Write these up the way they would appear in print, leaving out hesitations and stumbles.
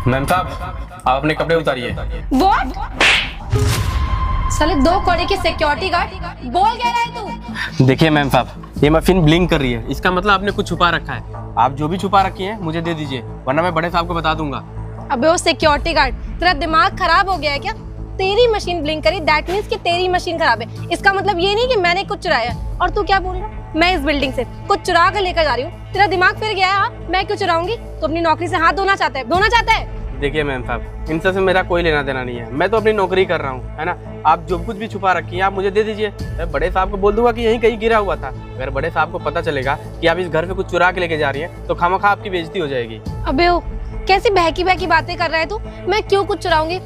Ma'am साहब, आप अपने कपड़े उतारिए। व्हाट? साले 2 कौड़ी की सिक्योरिटी गार्ड बोल क्या रहा है तू? देखिए मैम साहब, ये मशीन ब्लिंक कर रही है, इसका मतलब आपने कुछ छुपा रखा है। आप जो भी छुपा रखी है मुझे दे दीजिए, वरना मैं बड़े साहब को बता दूंगा। अबे वो सिक्योरिटी गार्ड, तेरा दिमाग खराब हो गया है क्या? तेरी मशीन ब्लिंक करी, दैट मींस कि तेरी मशीन खराब है। इसका मतलब ये नहीं कि मैंने कुछ चुराया। और तू क्या बोल रहा है? मैं इस बिल्डिंग से कुछ चुरा कर लेकर जा रही हूँ। तेरा दिमाग फिर गया है? हाँ, मैं क्यों चुराऊंगी? तो अपनी नौकरी से हाथ धोना चाहता है? धोना चाहता है? देखिए मैम साहब, इन सब से मेरा कोई लेना देना नहीं है, मैं तो अपनी नौकरी कर रहा हूँ, है ना। आप जो कुछ भी छुपा रखी है आप मुझे दे दीजिए। मैं बड़े साहब को बोल दूंगा कि यहीं कहीं गिरा हुआ था। अगर बड़े साहब को पता चलेगा कि आप इस घर पे कुछ चुरा के लेके जा रही हैं तो खामखा आपकी बेइज्जती हो जाएगी। अबे ओ, कैसी बहकी बहकी बातें कर रहा है तू? मैं क्यों कुछ चुराऊंगी?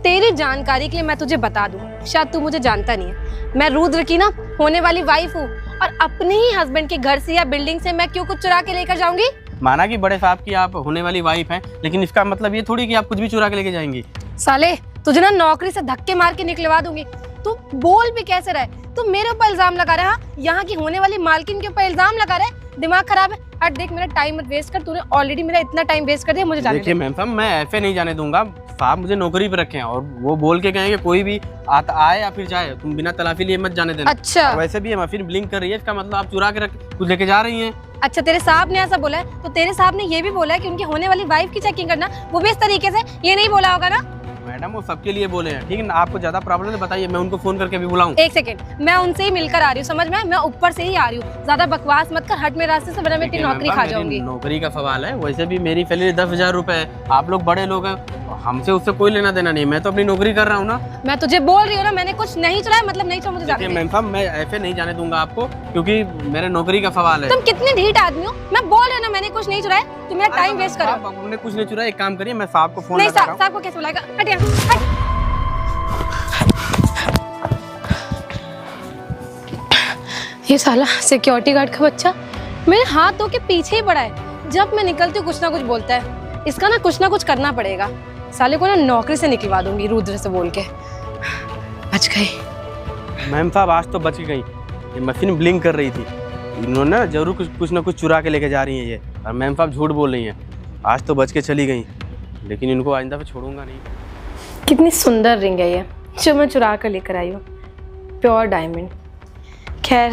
तेरी जानकारी के लिए मैं तुझे बता दूं, शायद तू मुझे जानता नहीं है, मैं रुद्र की ना होने वाली वाइफ हूँ। और अपने ही हस्बैंड के घर से या बिल्डिंग से मैं क्यों कुछ चुरा के लेकर जाऊंगी? माना कि बड़े साहब की आप होने वाली वाइफ हैं, लेकिन इसका मतलब ये थोड़ी कि आप कुछ भी चुरा के लेके जाएंगी। साले तुझे ना नौकरी से धक्के मार के निकलवा दूंगी। तू बोल भी कैसे रहा है? तू मेरे ऊपर इल्जाम लगा रहा है? हाँ? यहाँ की होने वाली मालकिन के ऊपर इल्जाम लगा रहा है? दिमाग खराब है? और देख, मेरा टाइम मत वेस्ट कर, तूने ऑलरेडी मेरा इतना टाइम वेस्ट कर दिया, मुझे जाने दे। देखिए मैम साहब, मैं ऐसे नहीं जाने दूंगा। साहब मुझे नौकरी पे रखे हैं और वो बोल के कहेंगे कोई भी आता आए या फिर जाए, तुम बिना तलाफी लिए मत जाने देना। अच्छा, वैसे भी ये मशीन ब्लिंक कर रही है, इसका मतलब आप चुरा के रख कुछ लेके जा रही हैं। अच्छा, तेरे साहब ने ऐसा बोला है? तो तेरे साहब ने ये भी बोला है कि उनकी होने वाली वाइफ की चेकिंग करना, वो भी इस तरीके से? ये नहीं बोला होगा ना? मैडम वो सबके लिए बोले हैं, ठीक है ना। आपको ज्यादा प्रॉब्लम है बताइए, मैं उनको फोन करके भी बुलाऊं? एक सेकंड, मैं उनसे ही मिलकर आ रही हूँ, समझ में? मैं ऊपर से ही आ रही हूँ, ज्यादा बकवास मत कर, हट मेरे रास्ते से, वरना मैं तेरी नौकरी खा जाऊंगी। नौकरी का सवाल है, वैसे भी मेरी सैलरी 10,000 रुपए है। आप लोग बड़े लोग हैं, हमसे उससे कोई लेना देना नहीं, मैं तो अपनी नौकरी कर रहा हूँ ना। मैं तुझे बोल रही हूँ ना, मैंने कुछ नहीं चुराया, मतलब नहीं चुराया, मुझे जाने दे। मैम साहब, मैं ऐसे नहीं जाने दूंगा आपको, क्योंकि मेरे नौकरी का सवाल है। तुम कितने ढीठ आदमी हो? मैं बोल रही हूँ ना, मैंने कुछ नहीं चुराया, तुम मेरा टाइम वेस्ट करो। आपने कुछ नहीं चुराया, एक काम करिए, मैं साहब को फोन नहीं, लगा रहा हूं। साहब को कैसे बुलाएगा? हट यहाँ, हट। ये साला सिक्योरिटी गार्ड का बच्चा मेरे हाथों के पीछे ही पड़ा है। जब मैं निकलती हूँ कुछ ना कुछ बोलता है। इसका ना कुछ करना पड़ेगा। साले को ना नौकरी से निकलवा दूंगी रुद्र से बोल के। बच गई। मैम साहब आज तो बच गई, ये मशीन ब्लिंक कर रही थी। इन्होंने जरूर कुछ ना कुछ चुरा के लेके जा रही है ये, और मैम साहब झूठ बोल रही हैं। आज तो बच के चली गई, लेकिन इनको आइंदा पे छोड़ूंगा नहीं। कितनी सुंदर रिंग है ये, जो मैं चुरा कर लेकर आई हूँ, प्योर डायमंड। खैर,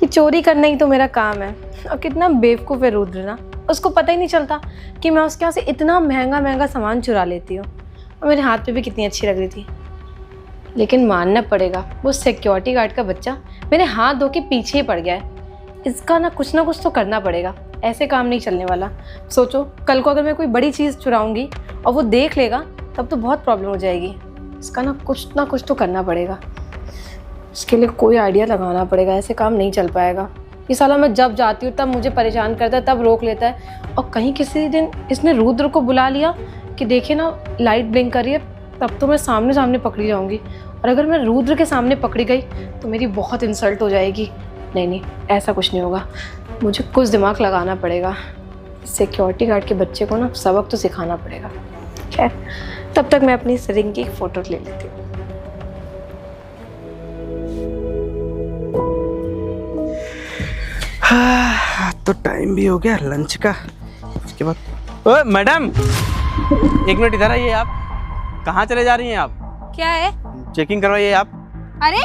ये चोरी करना ही तो मेरा काम है। और कितना बेवकूफ़ है रुद्र ना, उसको पता ही नहीं चलता कि मैं उसके यहाँ से इतना महंगा महंगा सामान चुरा लेती हूँ। और मेरे हाथ पे भी कितनी अच्छी लग रही थी। लेकिन मानना पड़ेगा, वो सिक्योरिटी गार्ड का बच्चा मेरे हाथ धो के पीछे ही पड़ गया है। इसका ना कुछ तो करना पड़ेगा, ऐसे काम नहीं चलने वाला। सोचो, कल को अगर मैं कोई बड़ी चीज़ चुराऊँगी और वो देख लेगा, तब तो बहुत प्रॉब्लम हो जाएगी। इसका ना कुछ तो करना पड़ेगा। इसके लिए कोई आइडिया लगाना पड़ेगा, ऐसे काम नहीं चल पाएगा। ये साला मैं जब जाती हूँ तब मुझे परेशान करता है, तब रोक लेता है। और कहीं किसी दिन इसने रुद्र को बुला लिया कि देखिए ना लाइट ब्लिंक कर रही है, तब तो मैं सामने सामने पकड़ी जाऊँगी। और अगर मैं रुद्र के सामने पकड़ी गई तो मेरी बहुत इंसल्ट हो जाएगी। नहीं, ऐसा कुछ नहीं होगा, मुझे कुछ दिमाग लगाना पड़ेगा। सिक्योरिटी गार्ड के बच्चे को ना सबक तो सिखाना पड़ेगा। खैर, तब तक मैं अपनी इस रिंग की फ़ोटो ले लेती हूँ। तो टाइम भी हो गया लंच का। उसके बाद ओए मैडम, एक मिनट इधर आइए। आप कहाँ चले जा रही हैं? आप क्या है? चेकिंग करवाइए आप। अरे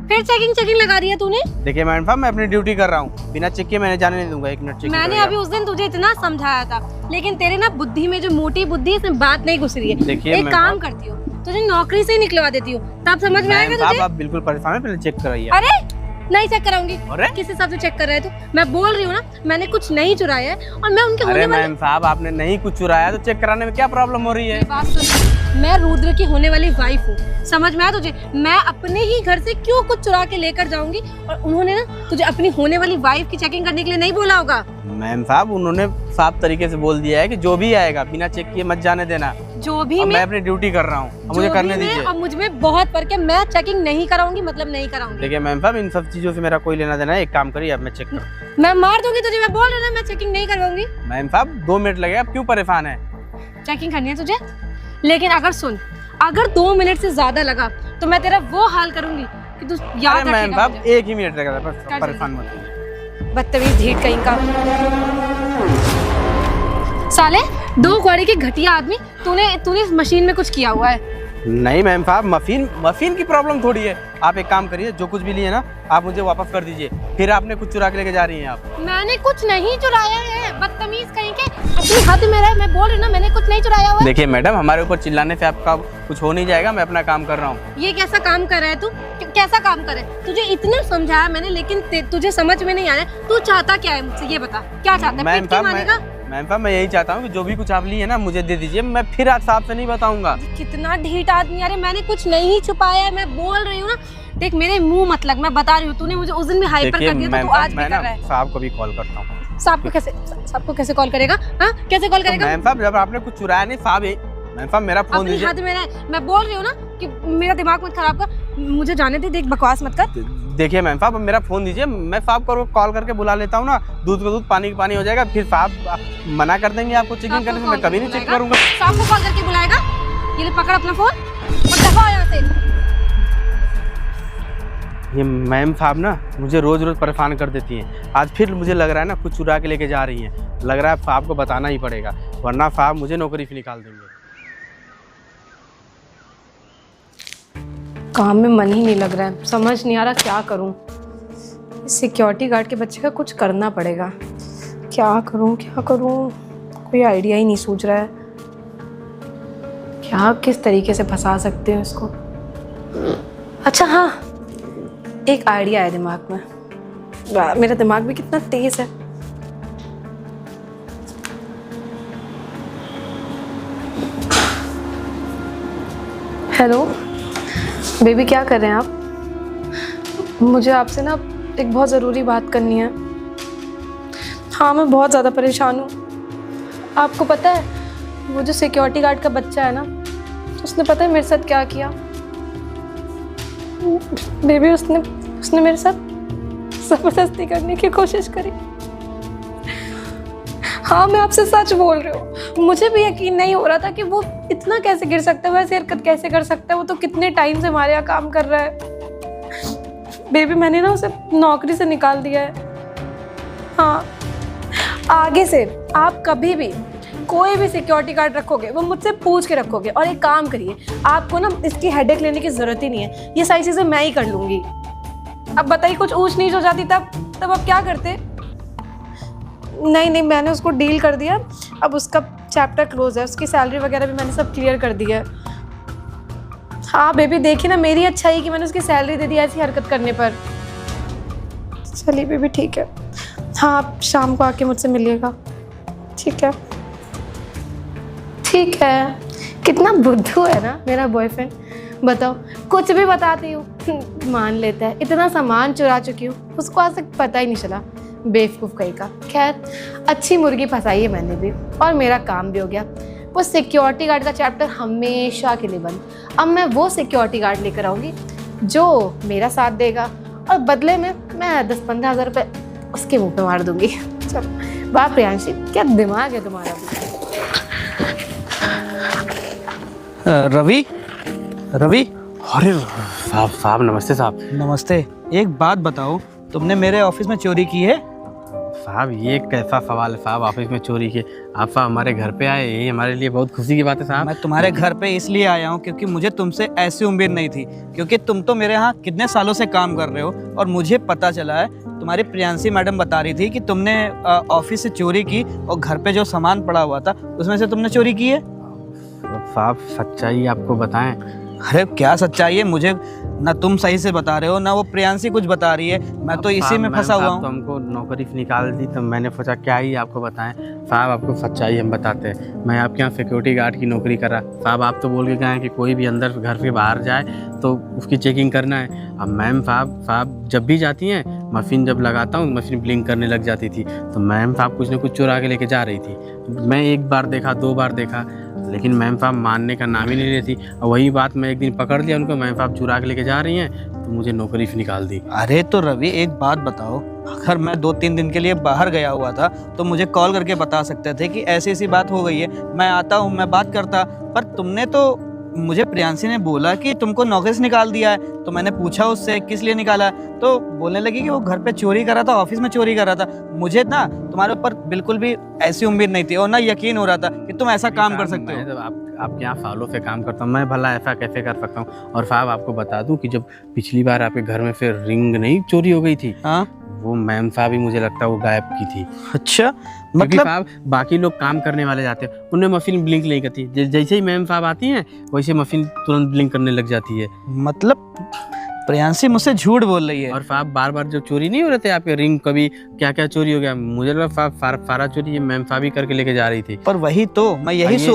फिर चेकिंग लगा दी है तूने? देखिए मैडम साहब, मैं अपनी ड्यूटी कर रहा हूँ, बिना चेक किए मैंने जाने नहीं दूंगा। 1 मिनट चेक। मैंने अभी उस दिन तुझे इतना समझाया था, लेकिन तेरे ना बुद्धि में जो मोटी बुद्धि है, इसमें बात नहीं घुस रही है। देखिए एक काम करती हूँ, तुझे नौकरी से ही निकलवा देती हूँ, तब समझ में आएगा तुझे। आप बिल्कुल परेशान है, पहले चेक कराइए। अरे नहीं चेक कराऊंगी। अरे किस हिसाब से चेक कर रहे तू? मैं बोल रही हूँ ना, मैंने कुछ नहीं चुराया है। और मैं उनके होने वाली मैम साहब, आपने नहीं कुछ चुराया तो चेक कराने में क्या प्रॉब्लम हो रही है? बात सुन, मैं रुद्र की होने वाली वाइफ हूँ, समझ में आया तुझे? मैं अपने ही घर से क्यों कुछ चुरा के लेकर जाऊंगी? और उन्होंने ना तुझे अपनी होने वाली वाइफ की चेकिंग करने के लिए नहीं बोला होगा। मैम साहब, उन्होंने साफ तरीके से बोल दिया है कि जो भी आएगा बिना चेक किए मत जाने देना। जो भी मैं अपनी ड्यूटी कर रहा हूँ, मुझे करने दीजिए। अब मुझ में बहुत फर्क है, मैं चेकिंग नहीं कराऊंगी, मतलब नहीं कराऊंगी। देखिए मैम साहब, इन सब चीजों से मेरा कोई लेना देना है। एक काम करिए, अब मैं चेक कर। मैं मार दूंगी तुझे, मैं बोल रही हूँ ना, मैं चेकिंग नहीं करवाऊंगी। मैम साहब 2 मिनट लगेगा, आप क्यों परेशान है? चेकिंग करनी है तुझे, लेकिन अगर सुन, अगर 2 मिनट से ज्यादा लगा तो मैं तेरा वो हाल करूंगी कि तू याद रखेगा। मैम साहब 1 ही मिनट लगेगा, बस कर परेशान मत होइए। बदतमीज ढीठ कहीं का। साले 2 कौड़ी की घटिया आदमी, तूने इस मशीन में कुछ किया हुआ है। नहीं मैम साहब, मशीन की प्रॉब्लम थोड़ी है। आप एक काम करिए, जो कुछ भी लिए ना आप मुझे वापस कर दीजिए। फिर आपने कुछ चुरा के लेके जा रही हैं आप। मैंने कुछ नहीं चुराया है, बदतमीज कहीं के, अपनी हद में रह। मैं बोल रही हूँ ना, मैंने कुछ नहीं चुराया हुआ है। देखिए मैडम, हमारे ऊपर चिल्लाने से आपका कुछ हो नहीं जाएगा। मैं अपना काम कर रहा हूँ। ये कैसा काम कर रहा है तू? कैसा काम कर रहा है? तुझे इतना समझाया मैंने, लेकिन तुझे समझ में नहीं आ रहा है। तू चाहता क्या है मुझसे, ये बता, क्या चाहता है? मैम साहब, मैं यही चाहता हूँ कि जो भी कुछ आप लिए ना मुझे दे दीजिए। मैं फिर आज साहब से नहीं बताऊंगा। कितना ढीठ आदमी। अरे मैंने कुछ नहीं छुपाया है, मैं बोल रही हूँ ना। देख मेरे मुंह मत लग, मैं बता रही हूँ। तूने मुझे उस दिन भी हाइपर कर दिया, तो तू आज भी कर रहा है। साहब को भी कॉल करता हूँ। साहब को कैसे कॉल करेगा? हाँ, कैसे कॉल करेगा? मैम साहब, जब आपने कुछ चुराया नहीं साहब, मैम साहब मेरा फोन दीजिए। हद में रह। मैं बोल रही हूँ ना कि मेरा दिमाग मत खराब कर, मुझे जाने दे। देख बकवास मत कर। देखिए मैम साहब, मेरा फोन दीजिए। मैं साहब को कॉल करके बुला लेता हूँ ना। दूध का दूध, पानी का पानी हो जाएगा। फिर साहब मना कर देंगे आपको चेकिंग करने से। मैं कभी नहीं चेक करूंगा। साहब को कॉल करके बुलाएगा? ये ले पकड़ अपना फोन और दफा यहाँ से। ये मैम साहब ना मुझे रोज रोज परेशान कर देती हैं। आज फिर मुझे लग रहा है ना कुछ चुरा के लेके जा रही हैं। लग रहा है साहब को बताना ही पड़ेगा, वरना साहब मुझे नौकरी से निकाल देंगे। काम में मन ही नहीं लग रहा है, समझ नहीं आ रहा क्या करूं। सिक्योरिटी गार्ड के बच्चे का कुछ करना पड़ेगा। क्या करूं कोई आइडिया ही नहीं सूझ रहा है। क्या किस तरीके से फंसा सकते हैं इसको? अच्छा हाँ, एक आइडिया है दिमाग में। वाह, मेरा दिमाग भी कितना तेज है। हेलो बेबी, क्या कर रहे हैं आप? मुझे आपसे ना एक बहुत ज़रूरी बात करनी है। हाँ, मैं बहुत ज़्यादा परेशान हूँ। आपको पता है वो जो सिक्योरिटी गार्ड का बच्चा है ना, उसने पता है मेरे साथ क्या किया? बेबी, उसने मेरे साथ ज़बरदस्ती करने की कोशिश करी। हाँ, मैं आपसे सच बोल रही हूँ। मुझे भी यकीन नहीं हो रहा था कि वो इतना कैसे गिर सकता है, वैसे हरकत कैसे कर सकता है। वो तो कितने टाइम से हमारे यहाँ काम कर रहा है। बेबी, मैंने ना उसे नौकरी से निकाल दिया है। हाँ, आगे से आप कभी भी कोई भी सिक्योरिटी गार्ड रखोगे वो मुझसे पूछ के रखोगे। और एक काम करिए, आपको ना इसकी हेडेक लेने की ज़रूरत ही नहीं है। ये सारी चीज़ें मैं ही कर लूँगी। अब बताइए, कुछ ऊंच नीच हो जाती तब आप क्या करते? नहीं, मैंने उसको डील कर दिया। अब उसका चैप्टर क्लोज है। उसकी सैलरी वगैरह भी मैंने सब क्लियर कर दी है। हाँ बेबी, देखिए ना, मेरी अच्छाई कि मैंने उसकी सैलरी दे दी ऐसी हरकत करने पर। चलिए बेबी, ठीक है। हाँ, आप शाम को आके मुझसे मिलिएगा। ठीक है। कितना बुद्धू है ना मेरा बॉयफ्रेंड। बताओ, कुछ भी बताती हूँ मान लेता है। इतना सामान चुरा चुकी हूँ, उसको आज तक पता ही नहीं चला। बेवकूफ़ कहीं का। खैर, अच्छी मुर्गी फंसाई है मैंने भी, और मेरा काम भी हो गया। वो सिक्योरिटी गार्ड का चैप्टर हमेशा के लिए बंद। अब मैं वो सिक्योरिटी गार्ड लेकर आऊँगी जो मेरा साथ देगा, और बदले में मैं 10-15 हज़ार रुपये उसके मुँह पे मार दूँगी। चलो, वाह प्रियांशी, क्या दिमाग है तुम्हारा भी। रवि, अरे साहब नमस्ते। साहब नमस्ते। एक बात बताओ, तुमने मेरे ऑफिस में चोरी की है? साहब, ये कैसा सवाल है साहब? ऑफिस में चोरी की? आप साहब हमारे घर पे आए, ये हमारे लिए बहुत खुशी की बात है साहब। मैं तुम्हारे घर पे इसलिए आया हूँ क्योंकि मुझे तुमसे ऐसी उम्मीद नहीं थी, क्योंकि तुम तो मेरे यहाँ कितने सालों से काम कर रहे हो। और मुझे पता चला है, तुम्हारी प्रियांशी मैडम बता रही थी कि तुमने ऑफिस से चोरी की, और घर पे जो सामान पड़ा हुआ था उसमें से तुमने चोरी की है। साहब सच्चाई आपको बताएं? अरे क्या सच्चाई है? मुझे ना तुम सही से बता रहे हो, ना वो प्रियांशी कुछ बता रही है। मैं तो इसी में फंसा हुआ हूँ। तो हमको नौकरी से निकाल दी, तो मैंने सोचा क्या ही आपको बताएं। साहब, आपको सच्चाई हम बताते हैं। मैं आपके यहाँ सिक्योरिटी गार्ड की नौकरी कर रहा। साहब, आप तो बोल के गए हैं कि कोई भी अंदर घर से बाहर जाए तो उसकी चेकिंग करना है। अब मैम साहब जब भी जाती हैं, मशीन जब लगाता हूँ, मशीन ब्लिंक करने लग जाती थी। तो मैम साहब कुछ न कुछ चुरा के लेके जा रही थी। मैं 1 बार देखा, 2 बार देखा, लेकिन मैम साहब मानने का नाम ही नहीं लेती। और वही बात मैं एक दिन पकड़ लिया उनको, मैम साहब चुरा के लेके जा रही हैं, तो मुझे नौकरी से निकाल दी। अरे तो रवि, एक बात बताओ, अगर मैं 2-3 दिन के लिए बाहर गया हुआ था तो मुझे कॉल करके बता सकते थे कि ऐसी ऐसी बात हो गई है, मैं आता हूँ, मैं बात करता। पर तुमने तो मुझे प्रियांशी ने बोला कि तुमको नौकरी से निकाल दिया है, तो मैंने पूछा उससे किस लिए निकाला है, तो बोलने लगी कि वो घर पे चोरी कर रहा था, ऑफिस में चोरी कर रहा था। मुझे ना तुम्हारे ऊपर बिल्कुल भी ऐसी उम्मीद नहीं थी और ना यकीन हो रहा था कि तुम ऐसा काम कर सकते मैं हो। जब आपके यहाँ सालों से काम करता हूँ, मैं भला ऐसा कैसे कर सकता हूँ। और साहब आपको बता दूं कि जब पिछली बार आपके घर में फिर रिंग नहीं चोरी हो गई थी, हाँ, वो मैम साहब ही मुझे लगता है वो गायब की थी। अच्छा, क्योंकि मतलब साहब बाकी लोग काम करने वाले जाते हैं, उनमें मशीन ब्लिंक नहीं करती, जैसे ही मैम साहब आती हैं वैसे मशीन तुरंत ब्लिंक करने लग जाती है। मतलब प्रियांशी मुझसे झूठ बोल रही है। और साहब बार बार जो चोरी नहीं हो रहे थे आपके रिंग, कभी क्या क्या चोरी हो गया, मुझे लगा साहब सारा चोरी ये मैम साहब ही करके लेके जा रही थी। पर वही तो मैं यही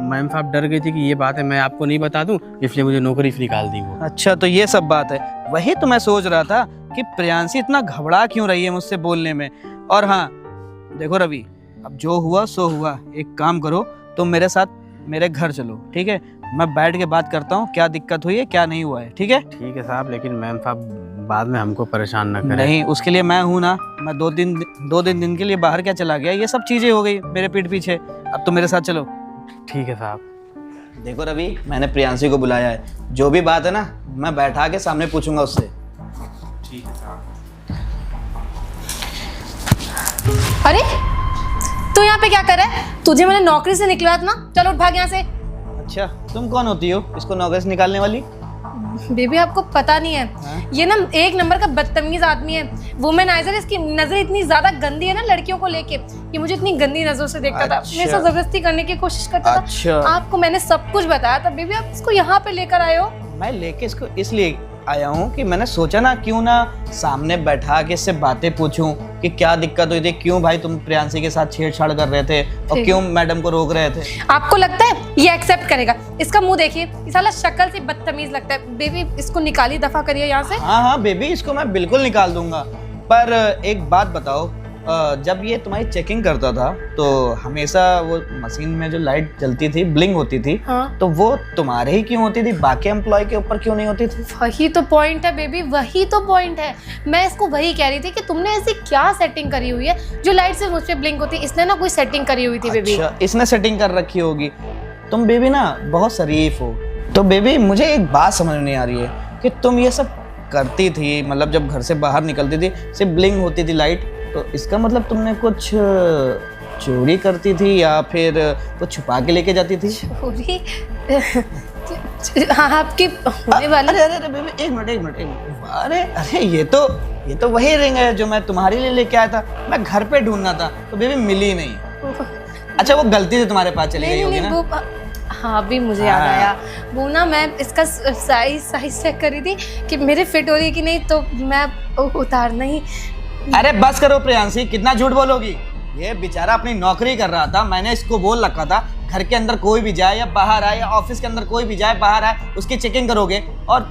मैम साहब डर गई थी कि ये बात है मैं आपको नहीं बता दूं, इसलिए मुझे नौकरी से निकाल दी वो। अच्छा, तो ये सब बात है। वही तो मैं सोच रहा था कि प्रियांशी इतना घबरा क्यों रही है मुझसे बोलने में। और हाँ देखो रवि, अब जो हुआ सो हुआ। एक काम करो, तुम मेरे साथ मेरे घर चलो, ठीक है? मैं बैठ के बात करता हूँ क्या दिक्कत हुई है क्या नहीं हुआ है, ठीक है? ठीक है साहब, लेकिन मैम साहब बाद में हमको परेशान ना करें। नहीं, उसके लिए मैं हूँ ना। मैं दो दिन के लिए बाहर क्या चला गया, ये सब चीजें हो गई मेरे पीठ पीछे। अब तो मेरे साथ चलो। ठीक है साहब। देखो रवि, मैंने प्रियांशी को बुलाया है, जो भी बात है ना मैं बैठा के सामने पूछूंगा उससे। ठीक है साहब। अरे तू यहाँ पे क्या कर रहा है? तुझे मैंने नौकरी से निकलवाया था ना, चलो उठ भाग यहाँ से। अच्छा, तुम कौन होती हो इसको नौकरी से निकालने वाली? बेबी आपको पता नहीं है, हाँ? ये ना एक नंबर का बदतमीज आदमी है, वुमेनाइजर। इसकी नजर इतनी ज्यादा गंदी है ना लड़कियों को लेके, कि मुझे इतनी गंदी नजरों से देखता था, अच्छा। मेरे साथ जबरदस्ती करने की कोशिश करता अच्छा। था। आपको मैंने सब कुछ बताया था बेबी, आप इसको यहाँ पे लेकर आए हो। मैं लेके इसको इसलिए आया हूँ कि मैंने सोचा ना क्यों ना सामने बैठा के इससे बातें पूछूं कि क्या दिक्कत हुई थी, क्यों भाई तुम प्रियांशी के साथ छेड़छाड़ कर रहे थे और क्यों मैडम को रोक रहे थे। आपको लगता है ये एक्सेप्ट करेगा? इसका मुंह देखिए, ये साला शक्ल से बदतमीज लगता है। बेबी इसको निकाली, दफा करिए यहाँ से। हाँ हाँ बेबी, इसको मैं बिल्कुल निकाल दूंगा। पर एक बात बताओ, जब ये तुम्हारी चेकिंग करता था तो हमेशा वो मशीन में जो लाइट जलती थी, ब्लिंक होती थी, हाँ। तो वो तुम्हारे ही क्यों होती थी, बाकी एम्प्लॉय के ऊपर क्यों नहीं होती थी? वही तो पॉइंट है बेबी, वही तो पॉइंट है। मैं इसको वही कह रही थी कि तुमने ऐसी क्या सेटिंग करी हुई है जो लाइट से मुझ पे ब्लिंक होती है। इसने ना कोई सेटिंग करी हुई थी बेबी। अच्छा, इसने सेटिंग कर रखी होगी। तुम बेबी ना बहुत शरीफ हो। तो बेबी मुझे एक बात समझ नहीं आ रही है कि तुम ये सब करती थी, मतलब जब घर से बाहर निकलती थी सिर्फ ब्लिंक होती थी लाइट, तो इसका मतलब तुमने कुछ चोरी करती थी या फिर कुछ छुपा के लेके जाती थी? चोरी? हाँ, आपकी होने वाली। अरे अरे अरे बेबी, एक मिनट। अरे ये तो वही रिंग है जो मैं तुम्हारे लिए लेके आया था। मैं घर पे ढूंढना था तो बेबी मिली नहीं। अच्छा, वो गलती से तुम्हारे पास चली गई होगी ना? वो हाँ, अभी मुझे याद आया। वो ना मैं इसका साइज चेक करी थी कि मेरे फिट हो रही है कि नहीं, तो मैं उतारना ही। अरे बस करो प्रियांशी, कितना झूठ बोलोगी। ये बेचारा अपनी नौकरी कर रहा था, मैंने इसको बोल रखा था घर के अंदर कोई भी जाए या बाहर आए या ऑफिस के अंदर कोई भी जाए बाहर आए उसकी चेकिंग करोगे। और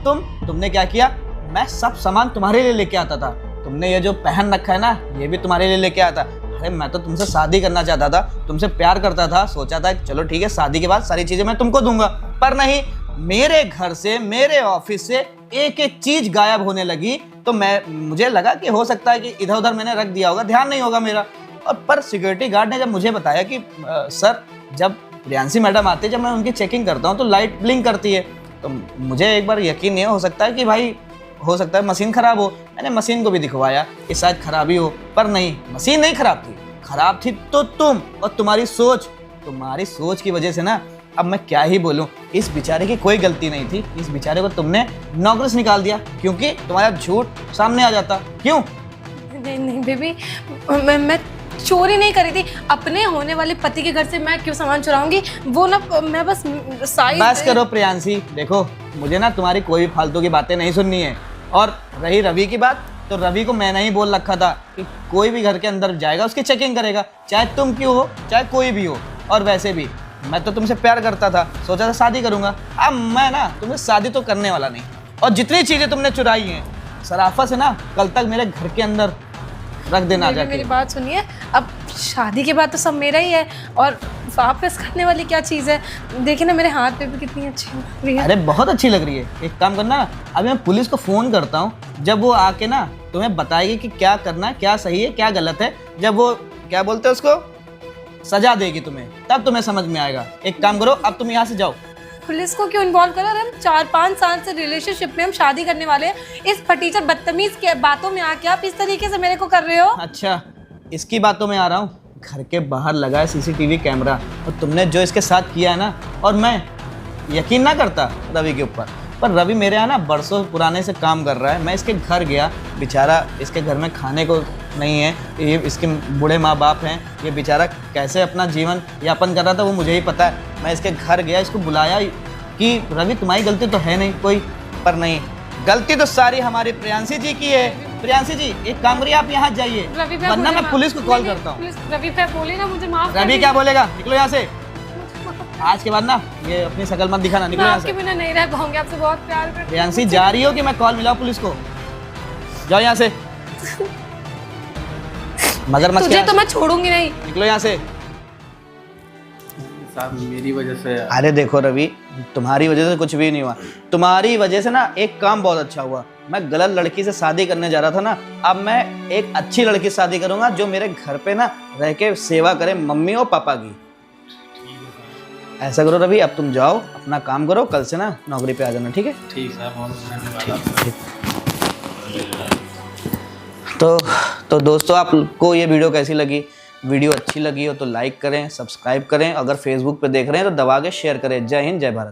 तुमने क्या किया, मैं सब सामान तुम्हारे लिए लेके आता था। तुमने ये जो पहन रखा है ना, ये भी तुम्हारे लिए लेके आया था। अरे मैं तो तुमसे शादी करना चाहता था, तुमसे प्यार करता था, सोचा था चलो ठीक है शादी के बाद सारी चीजें मैं तुमको दूंगा। पर नहीं, मेरे घर से मेरे ऑफिस से एक एक चीज गायब होने लगी। तो मुझे लगा कि हो सकता है कि इधर उधर मैंने रख दिया होगा, ध्यान नहीं होगा मेरा। और पर सिक्योरिटी गार्ड ने जब मुझे बताया कि सर जब प्रियांशी मैडम आते जब मैं उनकी चेकिंग करता हूँ तो लाइट ब्लिंक करती है, तो मुझे एक बार यकीन नहीं हो सकता है कि भाई हो सकता है मशीन खराब हो। मैंने मशीन को भी दिखवाया कि शायद खराबी हो, पर नहीं, मशीन नहीं खराब थी। खराब थी तो तुम और तुम्हारी सोच की वजह से ना। अब मैं क्या ही बोलूं, इस बेचारे की कोई गलती नहीं थी। इस बेचारे को तुमने नौकरी से निकाल दिया क्योंकि तुम्हारा झूठ सामने आ जाता। क्यों? नहीं बेबी, मैं चोरी नहीं करी थी। अपने होने वाले पति के घर से मैं क्यों सामान चुराऊंगी? वो ना मैं बस साइज। बस करो प्रियांशी, देखो मुझे ना तुम्हारी कोई भी फालतू की बातें नहीं सुननी है। और रही रवि की बात, तो रवि को मैंने ही बोल रखा था कि कोई भी घर के अंदर जाएगा उसकी चेकिंग करेगा, चाहे तुम क्यों हो चाहे कोई भी हो। और वैसे भी मैं तो तुमसे प्यार करता था, सोचा था शादी करूंगा। अब मैं ना तुमसे शादी तो करने वाला नहीं। और जितनी चीजें तुमने चुराई हैं सराफा से ना, कल तक मेरे घर के अंदर रख देना जाके। मेरी बात सुनिए, अब शादी के बाद तो सब मेरा ही है, और वापस करने वाली क्या चीज़ है? देखिए ना मेरे हाथ पे भी कितनी अच्छी लग रही है। अरे बहुत अच्छी लग रही है। एक काम करना, अभी मैं पुलिस को फ़ोन करता हूँ, जब वो आके ना तुम्हें बताएगी कि क्या करना है, क्या सही है क्या गलत है, जब वो क्या बोलते हैं उसको सजा देगी तुम्हें, तब तुम्हें समझ में आएगा। एक काम करो, अब तुम यहाँ से जाओ। पुलिस को क्यों इन्वॉल्व करो? अरे हम 4-5 साल से रिलेशनशिप में, हम शादी करने वाले हैं। इस फटीचर बदतमीज के बातों में आके आप इस तरीके से मेरे को कर रहे हो। अच्छा, इसकी बातों में आ रहा हूँ। घर के बाहर लगा है सीसीटीवी कैमरा, और तुमने जो इसके साथ किया है ना, और मैं यकीन ना करता रवि के ऊपर, पर रवि मेरे यहाँ ना बरसों पुराने से काम कर रहा है। मैं इसके घर गया, बेचारा इसके घर में खाने को नहीं है, ये इसके बूढ़े माँ बाप हैं, ये बेचारा कैसे अपना जीवन यापन कर रहा था वो मुझे ही पता है। मैं इसके घर गया, इसको बुलाया कि रवि तुम्हारी गलती तो है नहीं कोई, पर नहीं, गलती तो सारी हमारी प्रियांशी जी की है। प्रियांशी जी एक काम करिए, आप यहाँ जाइए, वरना मैं पुलिस को कॉल करता हूँ। रवि भाई बोले ना, मुझे माफ रवि क्या बोलेगा, निकलो यहाँ से। आज के बाद ना ये अपनी शकल मत दिखाना, निकलो यहाँ से। आपके बिना नहीं रह पाऊंगी, आपसे बहुत प्यार करती हूँ। प्रियांशी जा रही हो कि मैं कॉल मिलाऊं पुलिस को? जाओ यहाँ से, मगर मत तुझे तो मैं छोड़ूंगी नहीं। निकलो यहाँ से। साहब मेरी वजह से। अरे देखो रवि, तुम्हारी वजह से कुछ भी नहीं हुआ, तुम्हारी वजह से ना एक काम बहुत अच्छा हुआ। मैं गलत लड़की से शादी करने जा रहा था ना, अब मैं एक अच्छी लड़की से शादी करूंगा जो मेरे घर पे ना रह के सेवा करे मम्मी और पापा की। ऐसा करो रवि, अब तुम जाओ अपना काम करो, कल से ना नौकरी पे आ जाना, ठीक है? ठीक है, बहुत धन्यवाद। तो दोस्तों, आपको ये वीडियो कैसी लगी? वीडियो अच्छी लगी हो तो लाइक करें, सब्सक्राइब करें, अगर फेसबुक पे देख रहे हैं तो दबा के शेयर करें। जय हिंद, जय भारत।